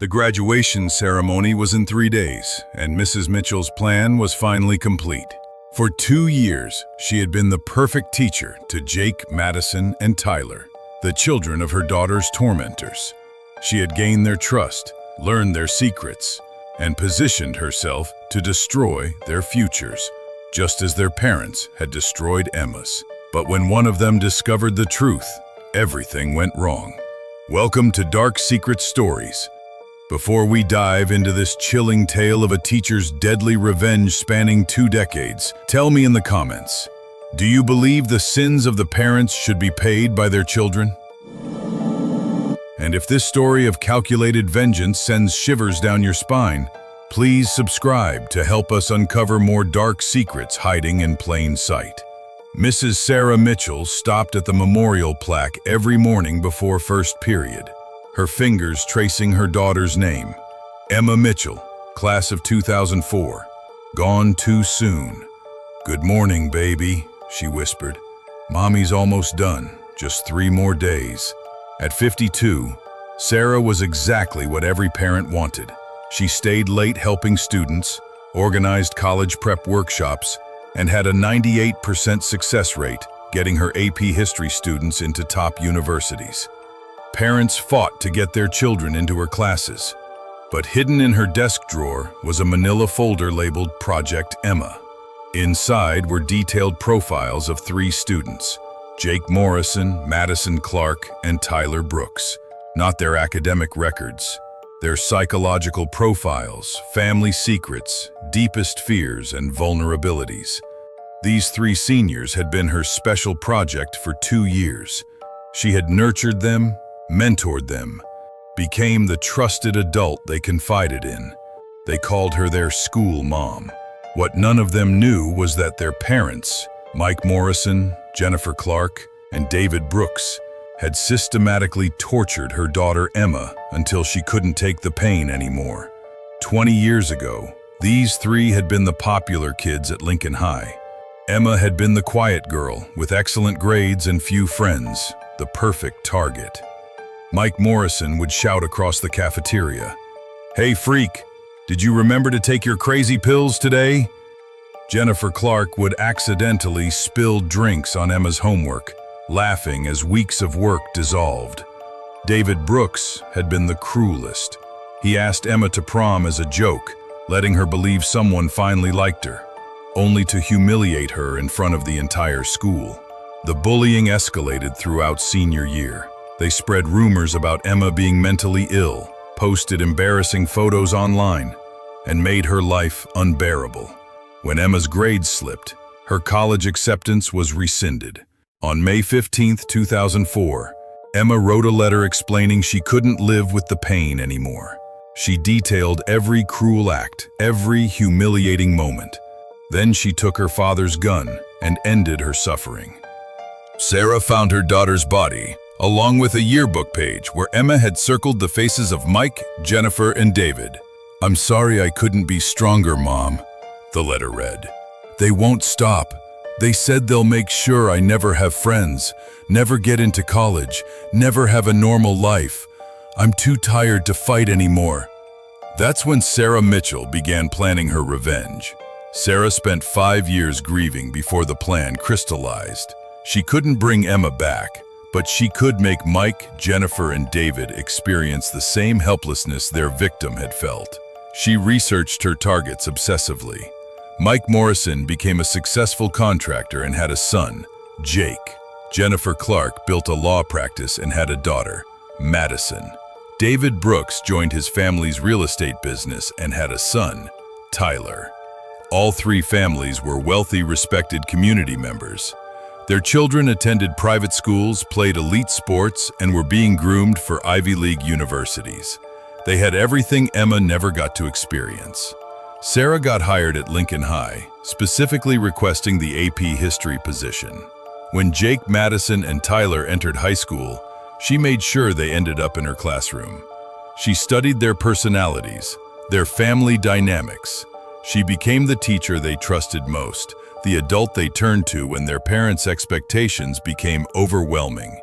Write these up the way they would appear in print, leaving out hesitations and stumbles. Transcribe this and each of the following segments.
The graduation ceremony was in 3 days, and Mrs. Mitchell's plan was finally complete. For 2 years, she had been the perfect teacher to Jake, Madison, and Tyler, the children of her daughter's tormentors. She had gained their trust, learned their secrets, and positioned herself to destroy their futures, just as their parents had destroyed Emma's. But when one of them discovered the truth, everything went wrong. Welcome to Dark Secret Stories. Before we dive into this chilling tale of a teacher's deadly revenge spanning 2 decades, tell me in the comments, do you believe the sins of the parents should be paid by their children? And if this story of calculated vengeance sends shivers down your spine, please subscribe to help us uncover more dark secrets hiding in plain sight. Mrs. Sarah Mitchell stopped at the memorial plaque every morning before first period, her fingers tracing her daughter's name. Emma Mitchell, class of 2004, gone too soon. "Good morning, baby," she whispered. "Mommy's almost done, just 3 more days." At 52, Sarah was exactly what every parent wanted. She stayed late helping students, organized college prep workshops, and had a 98% success rate, getting her AP history students into top universities. Parents fought to get their children into her classes, but hidden in her desk drawer was a manila folder labeled Project Emma. Inside were detailed profiles of 3 students, Jake Morrison, Madison Clark, and Tyler Brooks. Not their academic records, their psychological profiles, family secrets, deepest fears, and vulnerabilities. These 3 seniors had been her special project for 2 years. She had nurtured them, mentored them, became the trusted adult they confided in. They called her their school mom. What none of them knew was that their parents, Mike Morrison, Jennifer Clark, and David Brooks, had systematically tortured her daughter Emma until she couldn't take the pain anymore. 20 years ago, these 3 had been the popular kids at Lincoln High. Emma had been the quiet girl with excellent grades and few friends, the perfect target. Mike Morrison would shout across the cafeteria, "Hey freak, did you remember to take your crazy pills today?" Jennifer Clark would accidentally spill drinks on Emma's homework, laughing as weeks of work dissolved. David Brooks had been the cruelest. He asked Emma to prom as a joke, letting her believe someone finally liked her, only to humiliate her in front of the entire school. The bullying escalated throughout senior year. They spread rumors about Emma being mentally ill, posted embarrassing photos online, and made her life unbearable. When Emma's grades slipped, her college acceptance was rescinded. On May 15, 2004, Emma wrote a letter explaining she couldn't live with the pain anymore. She detailed every cruel act, every humiliating moment. Then she took her father's gun and ended her suffering. Sarah found her daughter's body, along with a yearbook page where Emma had circled the faces of Mike, Jennifer, and David. "I'm sorry I couldn't be stronger, Mom," the letter read. "They won't stop. They said they'll make sure I never have friends, never get into college, never have a normal life. I'm too tired to fight anymore." That's when Sarah Mitchell began planning her revenge. Sarah spent 5 years grieving before the plan crystallized. She couldn't bring Emma back, but she could make Mike, Jennifer, and David experience the same helplessness their victim had felt. She researched her targets obsessively. Mike Morrison became a successful contractor and had a son, Jake. Jennifer Clark built a law practice and had a daughter, Madison. David Brooks joined his family's real estate business and had a son, Tyler. All 3 families were wealthy, respected community members. Their children attended private schools, played elite sports, and were being groomed for Ivy League universities. They had everything Emma never got to experience. Sarah got hired at Lincoln High, specifically requesting the AP history position. When Jake, Madison, and Tyler entered high school, she made sure they ended up in her classroom. She studied their personalities, their family dynamics. She became the teacher they trusted most, the adult they turned to when their parents' expectations became overwhelming.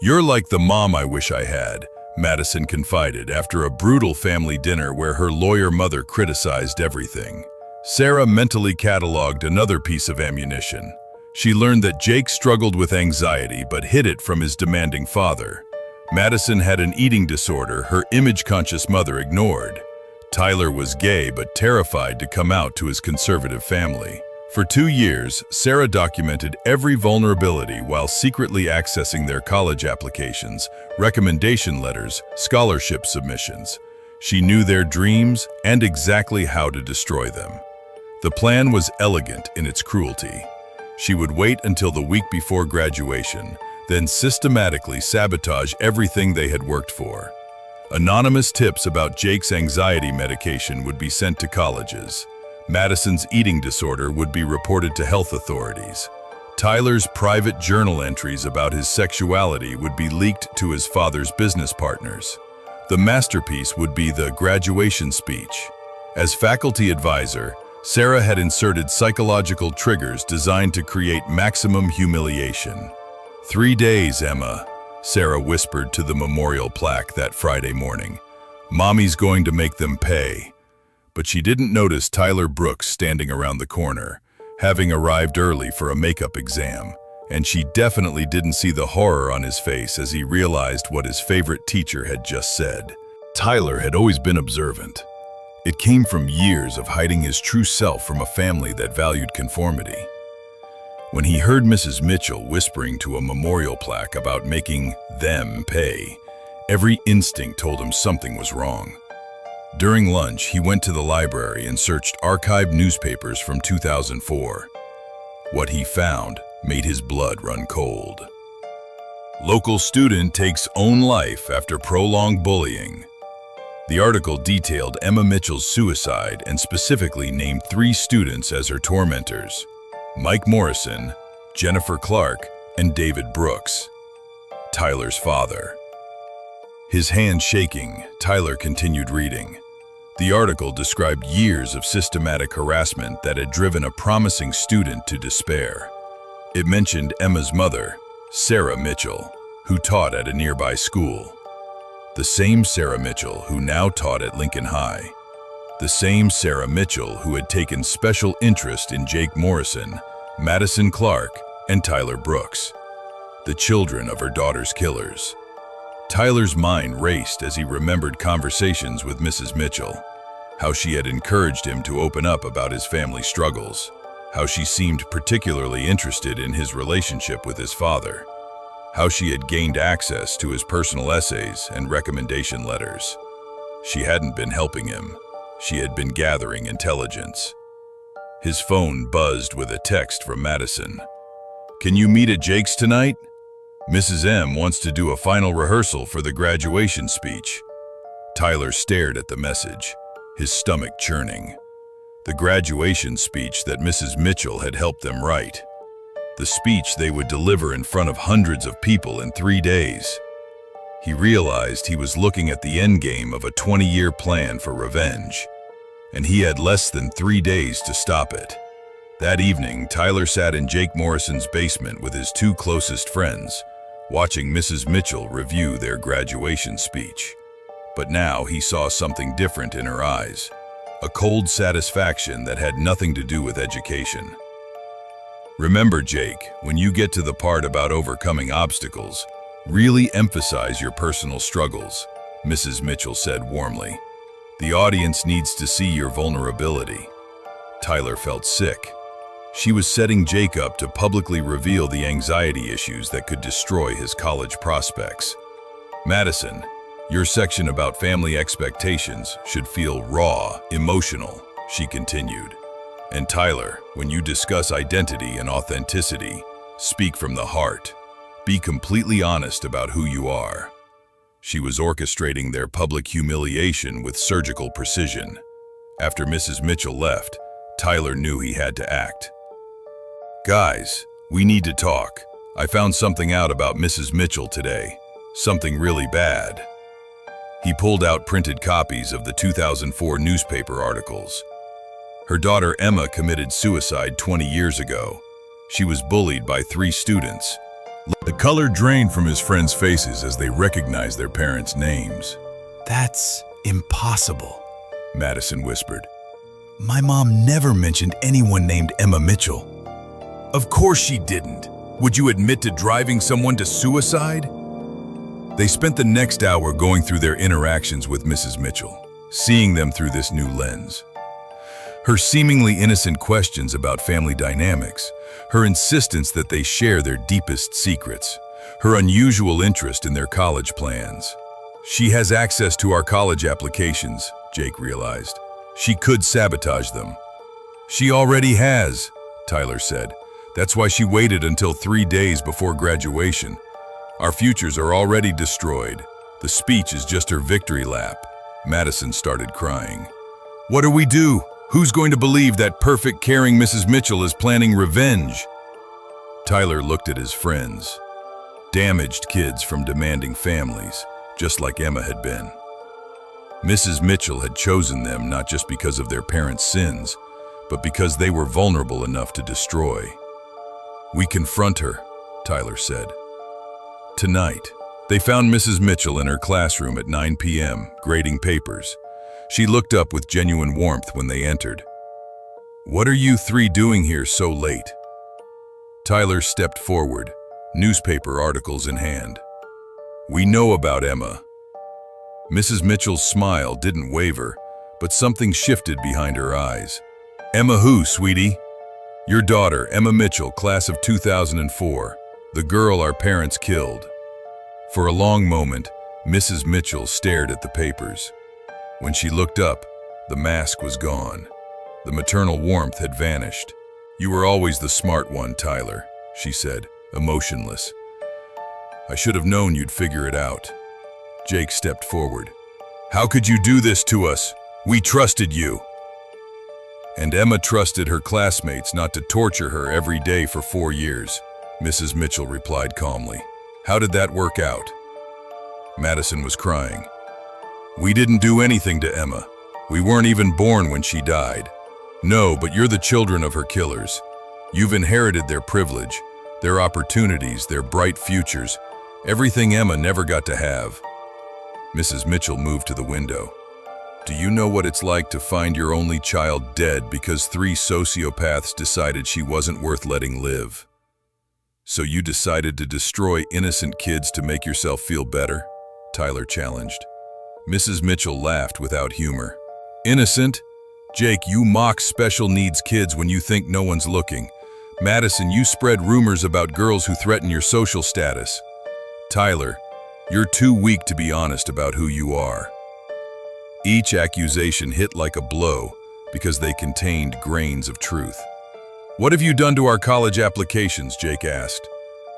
"You're like the mom I wish I had," Madison confided after a brutal family dinner where her lawyer mother criticized everything. Sarah mentally cataloged another piece of ammunition. She learned that Jake struggled with anxiety but hid it from his demanding father. Madison had an eating disorder her image-conscious mother ignored. Tyler was gay but terrified to come out to his conservative family. For 2 years, Sarah documented every vulnerability while secretly accessing their college applications, recommendation letters, scholarship submissions. She knew their dreams and exactly how to destroy them. The plan was elegant in its cruelty. She would wait until the week before graduation, then systematically sabotage everything they had worked for. Anonymous tips about Jake's anxiety medication would be sent to colleges. Madison's eating disorder would be reported to health authorities. Tyler's private journal entries about his sexuality would be leaked to his father's business partners. The masterpiece would be the graduation speech. As faculty advisor, Sarah had inserted psychological triggers designed to create maximum humiliation. 3 days, Emma, Sarah whispered to the memorial plaque that Friday morning. Mommy's going to make them pay. But she didn't notice Tyler Brooks standing around the corner, having arrived early for a makeup exam, and she definitely didn't see the horror on his face as he realized what his favorite teacher had just said. Tyler had always been observant. It came from years of hiding his true self from a family that valued conformity. When he heard Mrs. Mitchell whispering to a memorial plaque about making them pay, every instinct told him something was wrong. During lunch, he went to the library and searched archived newspapers from 2004. What he found made his blood run cold. Local student takes own life after prolonged bullying. The article detailed Emma Mitchell's suicide and specifically named 3 students as her tormentors: Mike Morrison, Jennifer Clark, and David Brooks, Tyler's father. His hand shaking, Tyler continued reading. The article described years of systematic harassment that had driven a promising student to despair. It mentioned Emma's mother, Sarah Mitchell, who taught at a nearby school. The same Sarah Mitchell who now taught at Lincoln High. The same Sarah Mitchell who had taken special interest in Jake Morrison, Madison Clark, and Tyler Brooks, the children of her daughter's killers. Tyler's mind raced as he remembered conversations with Mrs. Mitchell, how she had encouraged him to open up about his family struggles, how she seemed particularly interested in his relationship with his father, how she had gained access to his personal essays and recommendation letters. She hadn't been helping him. She had been gathering intelligence. His phone buzzed with a text from Madison. "Can you meet at Jake's tonight? Mrs. M wants to do a final rehearsal for the graduation speech." Tyler stared at the message, his stomach churning. The graduation speech that Mrs. Mitchell had helped them write. The speech they would deliver in front of hundreds of people in 3 days. He realized he was looking at the endgame of a 20-year plan for revenge, and he had less than 3 days to stop it. That evening, Tyler sat in Jake Morrison's basement with his 2 closest friends, watching Mrs. Mitchell review their graduation speech. But now he saw something different in her eyes, a cold satisfaction that had nothing to do with education. "Remember, Jake, when you get to the part about overcoming obstacles, really emphasize your personal struggles," Mrs. Mitchell said warmly. "The audience needs to see your vulnerability." Tyler felt sick. She was setting Jake up to publicly reveal the anxiety issues that could destroy his college prospects. "Madison, your section about family expectations should feel raw, emotional," she continued. "And Tyler, when you discuss identity and authenticity, speak from the heart. Be completely honest about who you are." She was orchestrating their public humiliation with surgical precision. After Mrs. Mitchell left, Tyler knew he had to act. "Guys, we need to talk. I found something out about Mrs. Mitchell today. Something really bad." He pulled out printed copies of the 2004 newspaper articles. Her daughter Emma committed suicide 20 years ago. She was bullied by 3 students. The color drained from his friends' faces as they recognized their parents' names. "That's impossible," Madison whispered. "My mom never mentioned anyone named Emma Mitchell." Of course she didn't. Would you admit to driving someone to suicide? They spent the next hour going through their interactions with Mrs. Mitchell, seeing them through this new lens. Her seemingly innocent questions about family dynamics, her insistence that they share their deepest secrets, her unusual interest in their college plans. She has access to our college applications, Jake realized. She could sabotage them. She already has, Tyler said. That's why she waited until 3 days before graduation. Our futures are already destroyed. The speech is just her victory lap. Madison started crying. What do we do? Who's going to believe that perfect, caring Mrs. Mitchell is planning revenge? Tyler looked at his friends. Damaged kids from demanding families, just like Emma had been. Mrs. Mitchell had chosen them not just because of their parents' sins, but because they were vulnerable enough to destroy. We confront her, Tyler said. Tonight, they found Mrs. Mitchell in her classroom at 9 p.m., grading papers. She looked up with genuine warmth when they entered. What are you three doing here so late? Tyler stepped forward, newspaper articles in hand. We know about Emma. Mrs. Mitchell's smile didn't waver, but something shifted behind her eyes. Emma who, sweetie? Your daughter, Emma Mitchell, class of 2004, the girl our parents killed. For a long moment, Mrs. Mitchell stared at the papers. When she looked up, the mask was gone. The maternal warmth had vanished. You were always the smart one, Tyler, she said, emotionless. I should have known you'd figure it out. Jake stepped forward. How could you do this to us? We trusted you. And Emma trusted her classmates not to torture her every day for 4 years, Mrs. Mitchell replied calmly. How did that work out? Madison was crying. We didn't do anything to Emma. We weren't even born when she died. No, but you're the children of her killers. You've inherited their privilege, their opportunities, their bright futures, everything Emma never got to have. Mrs. Mitchell moved to the window. Do you know what it's like to find your only child dead because 3 sociopaths decided she wasn't worth letting live? So you decided to destroy innocent kids to make yourself feel better? Tyler challenged. Mrs. Mitchell laughed without humor. Innocent? Jake, you mock special needs kids when you think no one's looking. Madison, you spread rumors about girls who threaten your social status. Tyler, you're too weak to be honest about who you are. Each accusation hit like a blow because they contained grains of truth. What have you done to our college applications? Jake asked.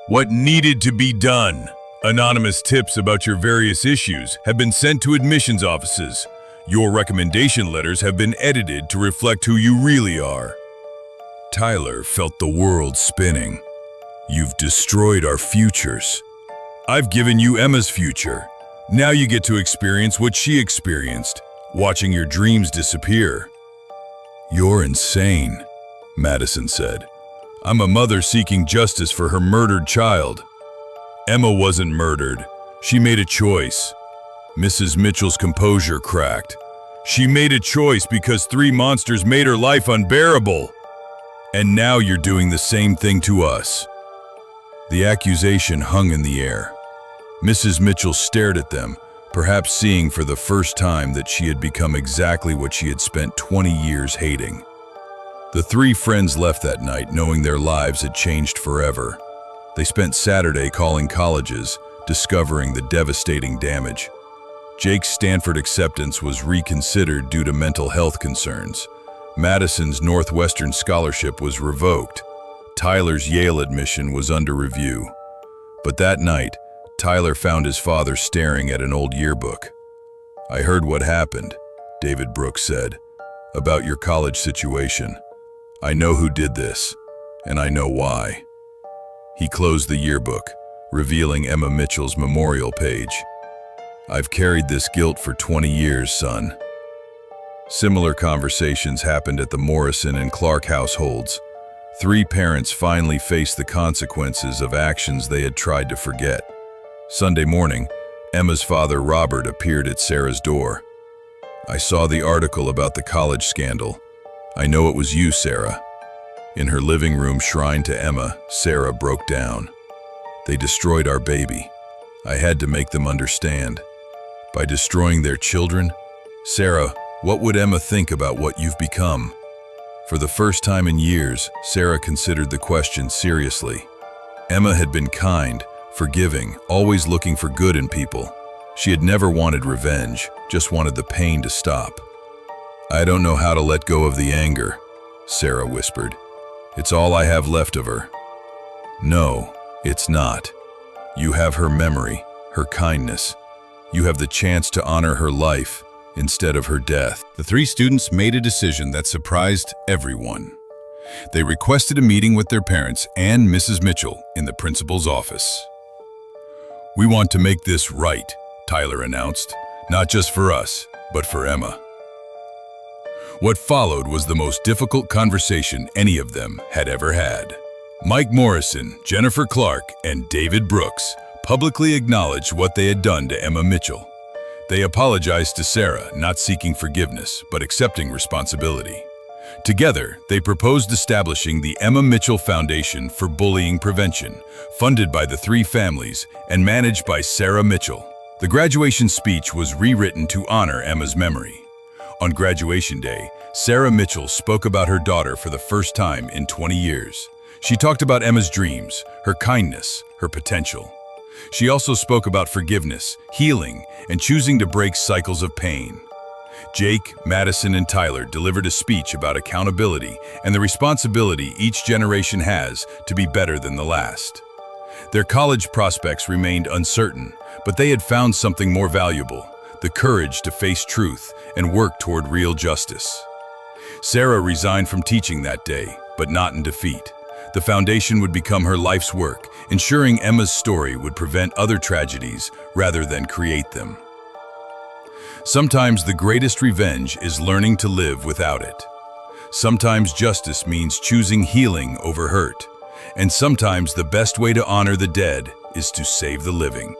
What needed to be done? Anonymous tips about your various issues have been sent to admissions offices. Your recommendation letters have been edited to reflect who you really are. Tyler felt the world spinning. You've destroyed our futures. I've given you Emma's future. Now you get to experience what she experienced, watching your dreams disappear. You're insane, Madison said. I'm a mother seeking justice for her murdered child. Emma wasn't murdered. She made a choice. Mrs. Mitchell's composure cracked. She made a choice because 3 monsters made her life unbearable. And now you're doing the same thing to us. The accusation hung in the air. Mrs. Mitchell stared at them, perhaps seeing for the first time that she had become exactly what she had spent 20 years hating. The 3 friends left that night knowing their lives had changed forever. They spent Saturday calling colleges, discovering the devastating damage. Jake's Stanford acceptance was reconsidered due to mental health concerns. Madison's Northwestern scholarship was revoked. Tyler's Yale admission was under review. But that night, Tyler found his father staring at an old yearbook. I heard what happened, David Brooks said, about your college situation. I know who did this, and I know why. He closed the yearbook, revealing Emma Mitchell's memorial page. I've carried this guilt for 20 years, son. Similar conversations happened at the Morrison and Clark households. Three parents finally faced the consequences of actions they had tried to forget. Sunday morning, Emma's father, Robert, appeared at Sarah's door. "I saw the article about the college scandal. I know it was you, Sarah." In her living room shrine to Emma, Sarah broke down. "They destroyed our baby. I had to make them understand. By destroying their children, Sarah, what would Emma think about what you've become?" For the first time in years, Sarah considered the question seriously. Emma had been kind, forgiving, always looking for good in people. She had never wanted revenge, just wanted the pain to stop. "I don't know how to let go of the anger," Sarah whispered. "It's all I have left of her." "No, it's not. You have her memory, her kindness. You have the chance to honor her life instead of her death." The three students made a decision that surprised everyone. They requested a meeting with their parents and Mrs. Mitchell in the principal's office. "We want to make this right," Tyler announced, "not just for us, but for Emma." What followed was the most difficult conversation any of them had ever had. Mike Morrison, Jennifer Clark, and David Brooks publicly acknowledged what they had done to Emma Mitchell. They apologized to Sarah, not seeking forgiveness, but accepting responsibility. Together, they proposed establishing the Emma Mitchell Foundation for Bullying Prevention, funded by the three families and managed by Sarah Mitchell. The graduation speech was rewritten to honor Emma's memory. On graduation day, Sarah Mitchell spoke about her daughter for the first time in 20 years. She talked about Emma's dreams, her kindness, her potential. She also spoke about forgiveness, healing, and choosing to break cycles of pain. Jake, Madison, and Tyler delivered a speech about accountability and the responsibility each generation has to be better than the last. Their college prospects remained uncertain, but they had found something more valuable: the courage to face truth and work toward real justice. Sarah resigned from teaching that day, but not in defeat. The foundation would become her life's work, ensuring Emma's story would prevent other tragedies rather than create them. Sometimes the greatest revenge is learning to live without it. Sometimes justice means choosing healing over hurt. And sometimes the best way to honor the dead is to save the living.